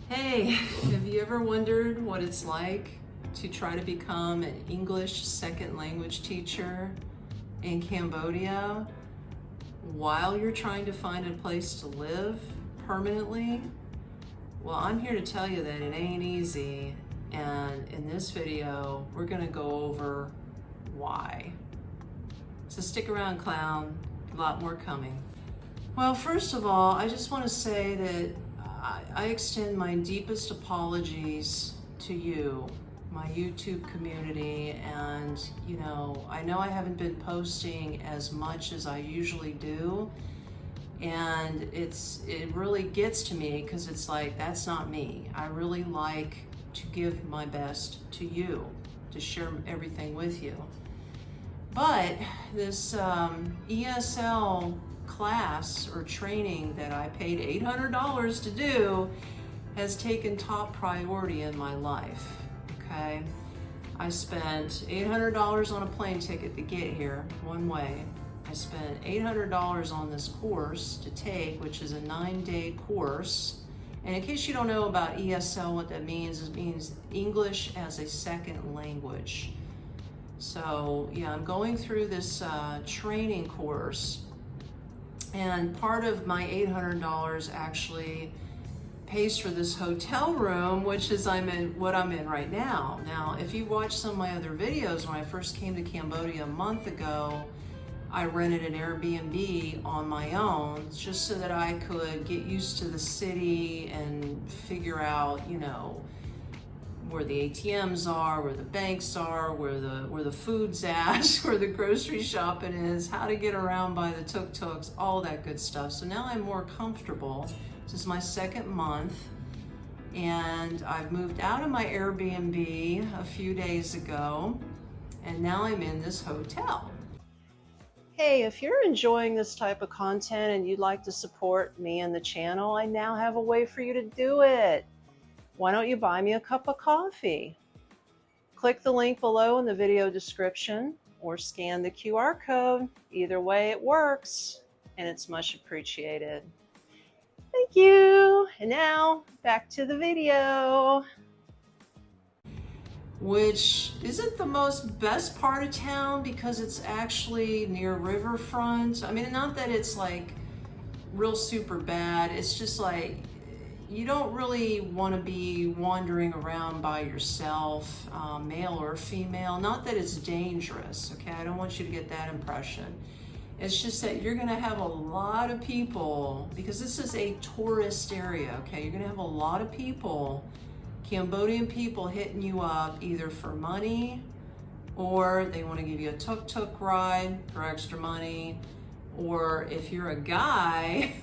Hey, have you ever wondered what it's like to try to become an English second language teacher in Cambodia while you're trying to find a place to live permanently? Well, I'm here to tell you that it ain't easy, and in this video, we're gonna go over why. So stick around, clown, a lot more coming. Well, first of all, I just want to say that I extend my deepest apologies to you, my YouTube community, and I know I haven't been posting as much as I usually do, and it really gets to me because it's like, that's not me. I really like to give my best to you, to share everything with you. But this ESL class or training that I paid $800 to do has taken top priority in my life, okay? I spent $800 on a plane ticket to get here one way. I spent $800 on this course to take, which is a 9-day course. And in case you don't know about ESL, what that means, it means English as a second language. So yeah, I'm going through this training course, and part of my $800 actually pays for this hotel room, which is what I'm in right now. Now, if you watch some of my other videos, when I first came to Cambodia a month ago, I rented an Airbnb on my own just so that I could get used to the city and figure out, where the ATMs are, where the banks are, where the food's at, where the grocery shopping is, how to get around by the tuk-tuks, all that good stuff. So now I'm more comfortable. This is my second month, and I've moved out of my Airbnb a few days ago, and now I'm in this hotel. Hey, if you're enjoying this type of content and you'd like to support me and the channel, I now have a way for you to do it. Why don't you buy me a cup of coffee? Click the link below in the video description or scan the QR code. Either way, it works, and it's much appreciated. Thank you. And now back to the video. Which isn't the most best part of town because it's actually near riverfront. I mean, not that it's like real super bad. It's just like, you don't really want to be wandering around by yourself, male or female. Not that it's dangerous, okay? I don't want you to get that impression. It's just that you're going to have a lot of people, because this is a tourist area, okay? You're going to have a lot of people, Cambodian people, hitting you up either for money, or they want to give you a tuk-tuk ride for extra money, or if you're a guy,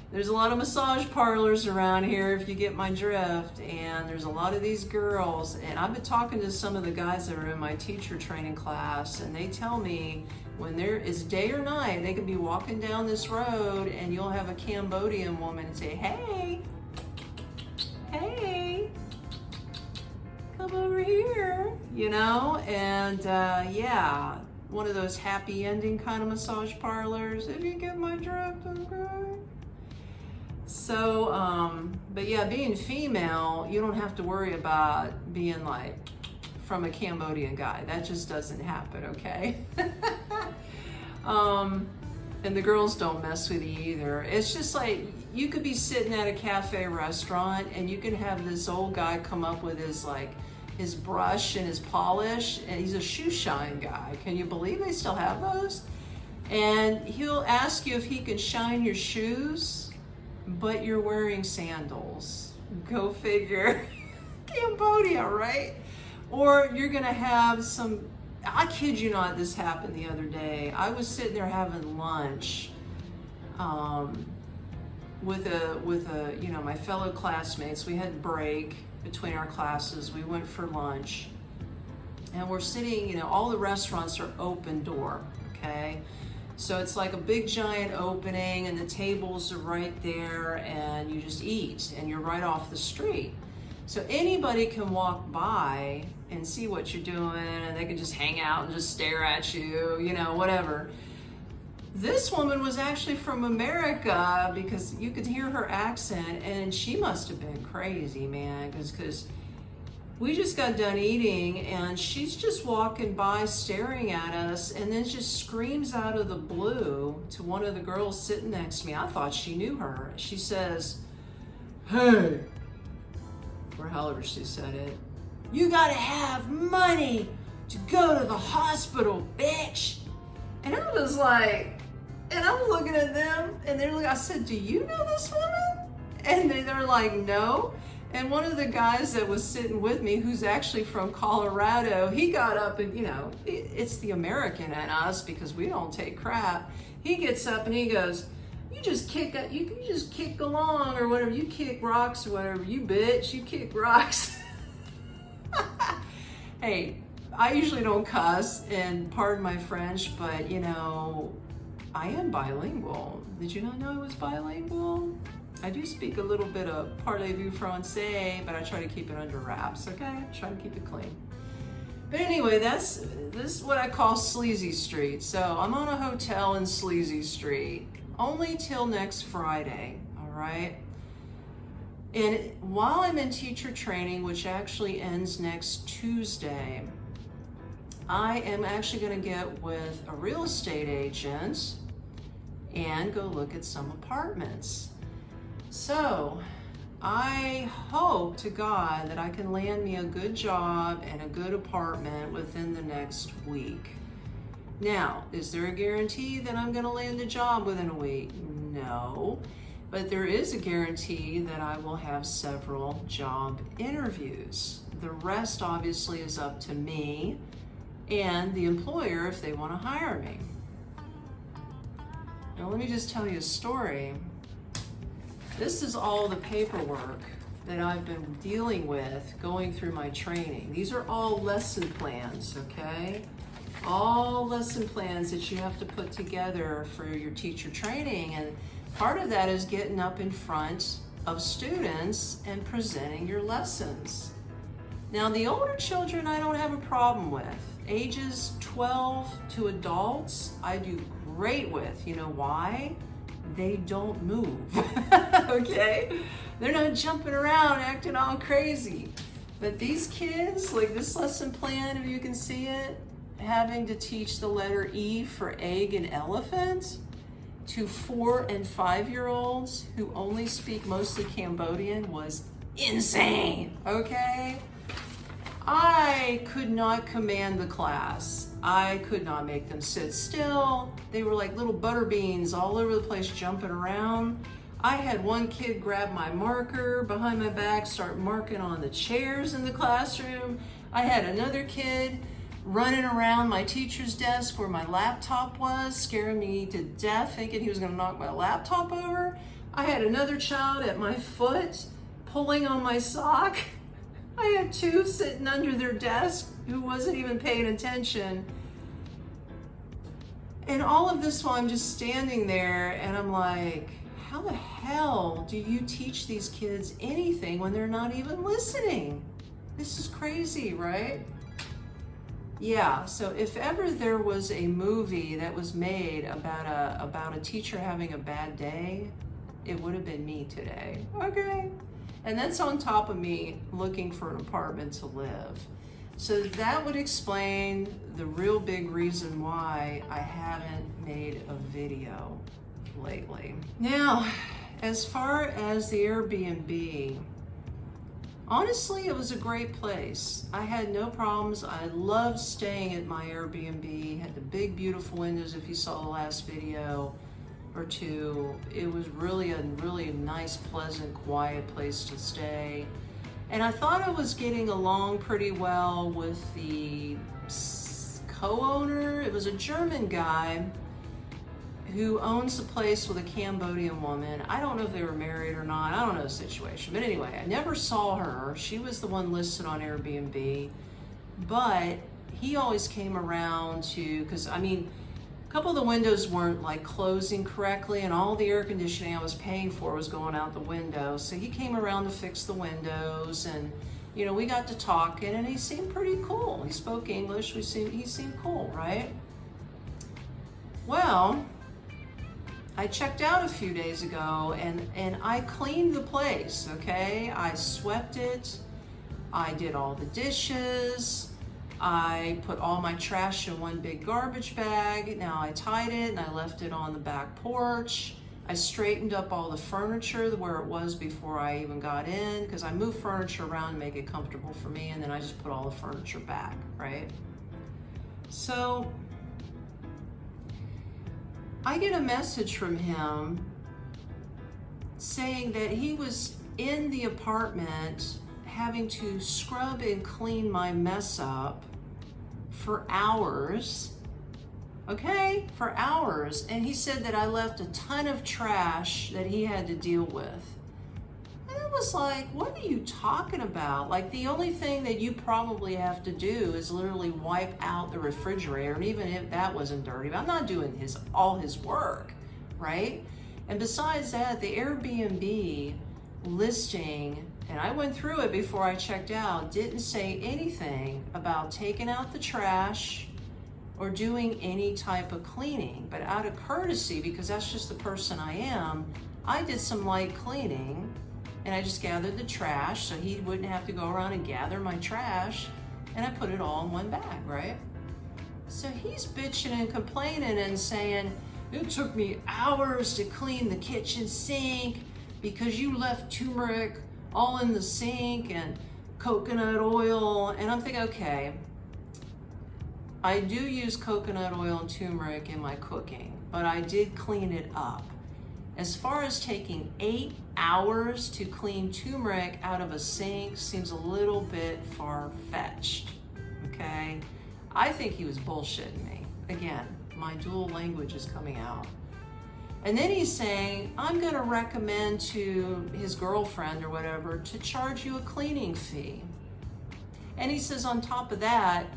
there's a lot of massage parlors around here, if you get my drift, and there's a lot of these girls, and I've been talking to some of the guys that are in my teacher training class, and they tell me when there is day or night, they can be walking down this road and you'll have a Cambodian woman say, hey, come over here, and yeah, one of those happy ending kind of massage parlors, if you get my drift, okay? So, but yeah, being female, you don't have to worry about being like from a Cambodian guy. That just doesn't happen, okay? And the girls don't mess with you either. It's just like, you could be sitting at a cafe restaurant and you can have this old guy come up with his brush and his polish, and he's a shoe shine guy. Can you believe they still have those? And he'll ask you if he can shine your shoes, but you're wearing sandals. Go figure. Cambodia, right? Or you're gonna have I kid you not, this happened the other day. I was sitting there having lunch with my fellow classmates. We had break between our classes. We went for lunch, and we're sitting, all the restaurants are open door, okay? So it's like a big giant opening, and the tables are right there, and you just eat, and you're right off the street. So anybody can walk by and see what you're doing, and they can just hang out and just stare at you, whatever. This woman was actually from America because you could hear her accent, and she must have been crazy, man, because we just got done eating and she's just walking by staring at us and then just screams out of the blue to one of the girls sitting next to me. I thought she knew her. She says, "Hey," or however she said it, "you gotta have money to go to the hospital, bitch." And I was like, and I'm looking at them, and they're like, I said, "Do you know this woman?" And they're like, "No." And one of the guys that was sitting with me, who's actually from Colorado, he got up and, you know, it's the American in us because we don't take crap. He gets up and he goes, "You just kick along or whatever. You kick rocks or whatever. You bitch, you kick rocks." Hey, I usually don't cuss, and pardon my French, but you know, I am bilingual. Did you not know I was bilingual? I do speak a little bit of parlez-vous français, but I try to keep it under wraps, okay? I try to keep it clean. But anyway, this is what I call Sleazy Street. So I'm on a hotel in Sleazy Street, only till next Friday, all right? And while I'm in teacher training, which actually ends next Tuesday, I am actually gonna get with a real estate agent and go look at some apartments. So I hope to God that I can land me a good job and a good apartment within the next week. Now, is there a guarantee that I'm gonna land a job within a week? No, but there is a guarantee that I will have several job interviews. The rest obviously is up to me and the employer if they want to hire me. Now let me just tell you a story. This is all the paperwork that I've been dealing with going through my training. These are all lesson plans, okay? All lesson plans that you have to put together for your teacher training, and part of that is getting up in front of students and presenting your lessons. Now the older children I don't have a problem with. Ages 12 to adults, I do great with. You know why? They don't move, okay? They're not jumping around acting all crazy. But these kids, like this lesson plan, if you can see it, having to teach the letter E for egg and elephant to 4 and 5-year-olds who only speak mostly Cambodian was insane, okay? I could not command the class. I could not make them sit still. They were like little butter beans all over the place jumping around. I had one kid grab my marker behind my back, start marking on the chairs in the classroom. I had another kid running around my teacher's desk where my laptop was, scaring me to death, thinking he was gonna knock my laptop over. I had another child at my foot pulling on my sock. I had 2 sitting under their desk who wasn't even paying attention. And all of this while I'm just standing there and I'm like, how the hell do you teach these kids anything when they're not even listening? This is crazy, right? Yeah, so if ever there was a movie that was made about a teacher having a bad day, it would have been me today, okay? And that's on top of me looking for an apartment to live. So that would explain the real big reason why I haven't made a video lately. Now, as far as the Airbnb, honestly, it was a great place. I had no problems. I loved staying at my Airbnb. Had the big, beautiful windows if you saw the last video or two. It was really a nice, pleasant, quiet place to stay. And I thought I was getting along pretty well with the co-owner. It was a German guy who owns the place with a Cambodian woman. I don't know if they were married or not. I don't know the situation. But anyway, I never saw her. She was the one listed on Airbnb. But he always came around to, because I mean, a couple of the windows weren't like closing correctly and all the air conditioning I was paying for was going out the window. So he came around to fix the windows and, you know, we got to talking and he seemed pretty cool. He spoke English, he seemed cool, right? Well, I checked out a few days ago and I cleaned the place, okay? I swept it, I did all the dishes, I put all my trash in one big garbage bag. Now I tied it and I left it on the back porch. I straightened up all the furniture where it was before I even got in, because I moved furniture around to make it comfortable for me, and then I just put all the furniture back, right? So I get a message from him saying that he was in the apartment having to scrub and clean my mess up for hours, okay, for hours. And he said that I left a ton of trash that he had to deal with. And I was like, what are you talking about? Like, the only thing that you probably have to do is literally wipe out the refrigerator, and even if that wasn't dirty, but I'm not doing all his work, right? And besides that, the Airbnb listing, and I went through it before I checked out, didn't say anything about taking out the trash or doing any type of cleaning. But out of courtesy, because that's just the person I am, I did some light cleaning, and I just gathered the trash so he wouldn't have to go around and gather my trash, and I put it all in one bag, right? So he's bitching and complaining and saying, it took me hours to clean the kitchen sink because you left turmeric all in the sink and coconut oil. And I'm thinking, okay, I do use coconut oil and turmeric in my cooking, but I did clean it up. As far as taking 8 hours to clean turmeric out of a sink seems a little bit far-fetched, okay? I think he was bullshitting me. Again, my dual language is coming out. And then he's saying, I'm gonna recommend to his girlfriend or whatever to charge you a cleaning fee. And he says, on top of that,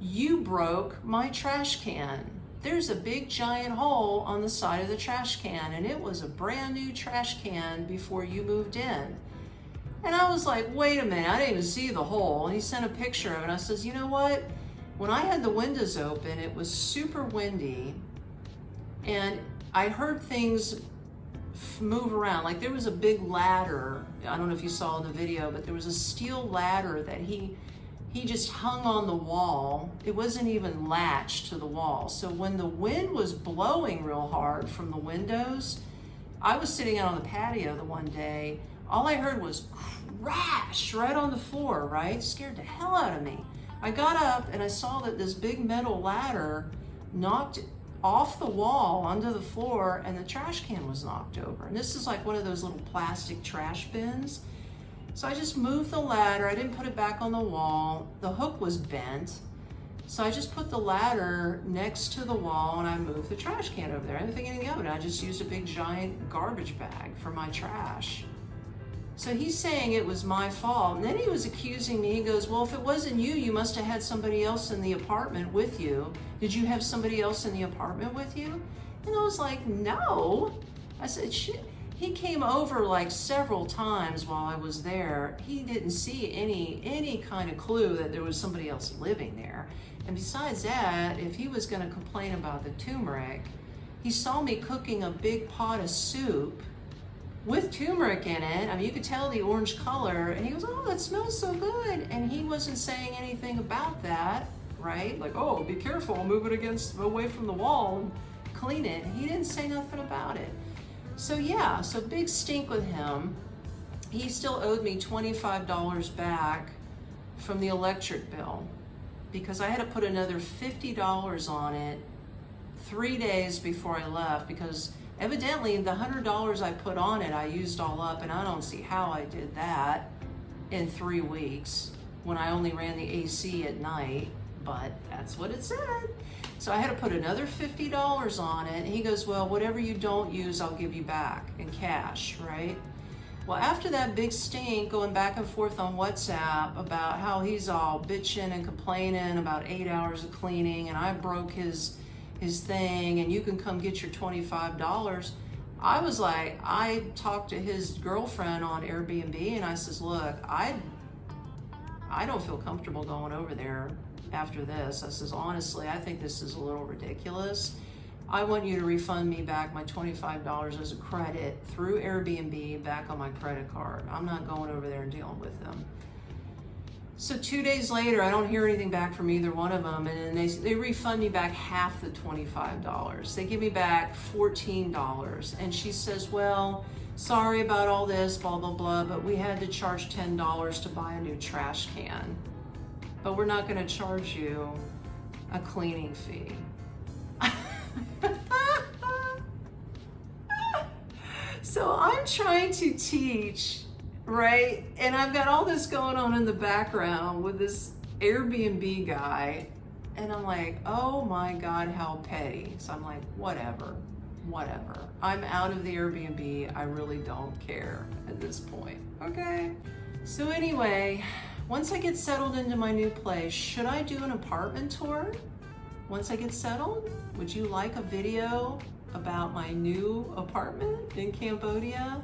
you broke my trash can. There's a big giant hole on the side of the trash can, and it was a brand new trash can before you moved in. And I was like, wait a minute, I didn't even see the hole. And he sent a picture of it. I says, you know what? When I had the windows open, it was super windy, and I heard things move around. Like, there was a big ladder. I don't know if you saw the video, but there was a steel ladder that he just hung on the wall. It wasn't even latched to the wall. So when the wind was blowing real hard from the windows, I was sitting out on the patio the one day, all I heard was crash right on the floor, right? Scared the hell out of me. I got up and I saw that this big metal ladder knocked off the wall onto the floor, and the trash can was knocked over. And this is like one of those little plastic trash bins. So I just moved the ladder. I didn't put it back on the wall. The hook was bent. So I just put the ladder next to the wall and I moved the trash can over there. I didn't think anything of it. I just used a big giant garbage bag for my trash. So he's saying it was my fault. And then he was accusing me. He goes, well, if it wasn't you, you must have had somebody else in the apartment with you. Did you have somebody else in the apartment with you? And I was like, no. I said, shit. He came over like several times while I was there. He didn't see any kind of clue that there was somebody else living there. And besides that, if he was gonna complain about the turmeric, he saw me cooking a big pot of soup with turmeric in it. I mean, you could tell the orange color, and he goes, oh, that smells so good. And he wasn't saying anything about that, right? Like, oh, be careful, move it away from the wall and clean it. He didn't say nothing about it. So yeah, so big stink with him. He still owed me $25 back from the electric bill because I had to put another $50 on it 3 days before I left, because evidently the $100 I put on it, I used all up, and I don't see how I did that in 3 weeks when I only ran the AC at night, but that's what it said. So I had to put another $50 on it. And he goes, well, whatever you don't use, I'll give you back in cash, right? Well, after that big stink going back and forth on WhatsApp about how he's all bitching and complaining about 8 hours of cleaning and I broke his thing and you can come get your $25, I was like, I talked to his girlfriend on Airbnb and I says, look, I don't feel comfortable going over there after this. I says, honestly, I think this is a little ridiculous. I want you to refund me back my $25 as a credit through Airbnb back on my credit card. I'm not going over there and dealing with them. So 2 days later, I don't hear anything back from either one of them, and then they refund me back half the $25. They give me back $14, and she says, well, sorry about all this, blah, blah, blah, but we had to charge $10 to buy a new trash can. But we're not gonna charge you a cleaning fee. So I'm trying to teach, right? And I've got all this going on in the background with this Airbnb guy. And I'm like, oh my God, how petty. So I'm like, whatever. I'm out of the Airbnb. I really don't care at this point, okay? So anyway, once I get settled into my new place, should I do an apartment tour? Once I get settled, would you like a video about my new apartment in Cambodia?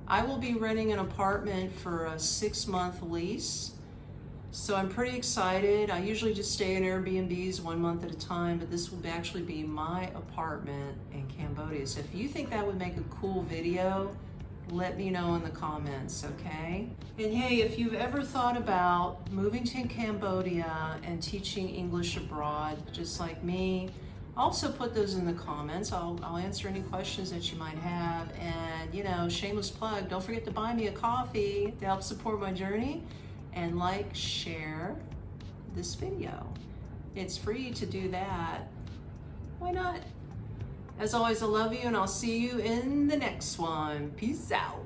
I will be renting an apartment for a 6-month lease. So I'm pretty excited. I usually just stay in Airbnbs 1 month at a time, but this will actually be my apartment in Cambodia. So if you think that would make a cool video, let me know in the comments, okay? And hey, if you've ever thought about moving to Cambodia and teaching English abroad, just like me, also put those in the comments. I'll answer any questions that you might have. And, you know, shameless plug, don't forget to buy me a coffee to help support my journey. And like, share this video. It's free to do that. Why not? As always, I love you, and I'll see you in the next one. Peace out.